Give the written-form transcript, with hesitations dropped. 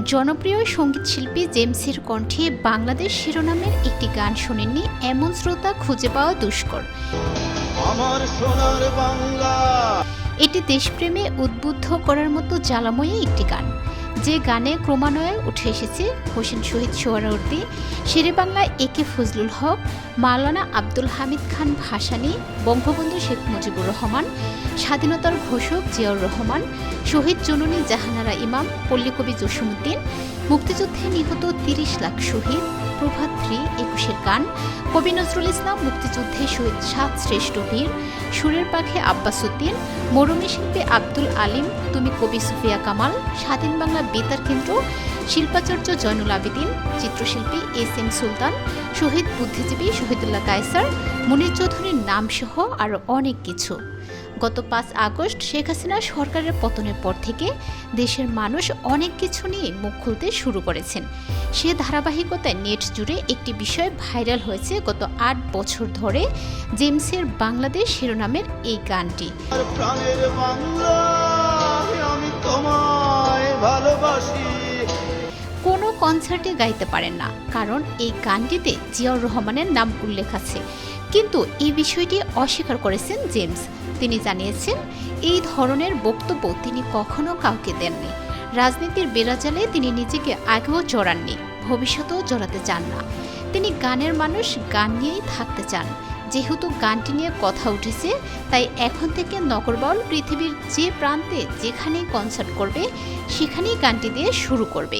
জনপ্রিয় সঙ্গীতশিল্পী জেমসের কণ্ঠে বাংলাদেশ শিরোনামের একটি গান শোনেননি এমন শ্রোতা খুঁজে পাওয়া দুষ্কর। আমার সোনার বাংলা। এটি দেশপ্রেমে উদ্বুদ্ধ করার মতো জ্বালাময়ী একটি গান, যে গানে ক্রমান্বয়ে উঠে এসেছে হোসেন শহীদ সোহরাওয়ার্দী, শেরে বাংলা একে ফজলুল হক, মাওলানা আব্দুল হামিদ খান ভাসানী, বঙ্গবন্ধু শেখ মুজিবুর রহমান, স্বাধীনতার ঘোষক জিয়াউর রহমান, শহীদ জননী জাহানারা ইমাম, পল্লীকবি জসীমউদ্দীন, মুক্তিযুদ্ধে নিহত ৩০ লাখ শহীদ, প্রভাতী ২১-এর গান, কবি নজরুল ইসলাম, মুক্তিযুদ্ধে শহীদ ৭ শ্রেষ্ঠ বীর, সুরের পাখে আব্বাস উদ্দিন, মরমী শিল্পী আব্দুল আলিম, তুমি কবি সুফিয়া কামাল, স্বাধীন বাংলা বেতার কেন্দ্র, শিল্পাচার্য জয়নুল আবেদিন, চিত্রশিল্পী এস.এম. সুলতান, শহীদ বুদ্ধিজীবী শহীদুল্লাহ কায়সার, মুনীর চৌধুরীর নামসহ আরও অনেক কিছু। গত ৫ আগস্ট শেখ হাসিনা সরকারের পতনের পর থেকে দেশের মানুষ অনেক কিছু নিয়ে মুখ খুলতে শুরু করেছেন। সে ধারাবাহিকতায় নেট জুড়ে একটি বিষয় ভাইরাল হয়েছে গত ৮ বছর ধরে, জেমসের বাংলাদেশ শিরোনামের এই গানটি। প্রাণের বাংলা, আমি তোমায় ভালোবাসি। কোনো কনসার্টে গাইতে পারেন না, কারণ এই গানটিতে জিয়াউর রহমানের নাম উল্লেখ আছে। কিন্তু এই বিষয়টি অস্বীকার করেছেন জেমস। তিনি জানিয়েছেন, এই ধরনের বক্তব্য তিনি কখনো কাউকে দেননি। রাজনীতির বেড়াজালে তিনি নিজেকে আগেও জড়াননি, ভবিষ্যতেও জড়াতে চান না। তিনি গানের মানুষ, গান নিয়েই থাকতে চান। যেহেতু গানটি নিয়ে কথা উঠেছে, তাই এখন থেকে নগরবাউল পৃথিবীর যে প্রান্তে যেখানেই কনসার্ট করবে, সেখানেই গানটি দিয়ে শুরু করবে।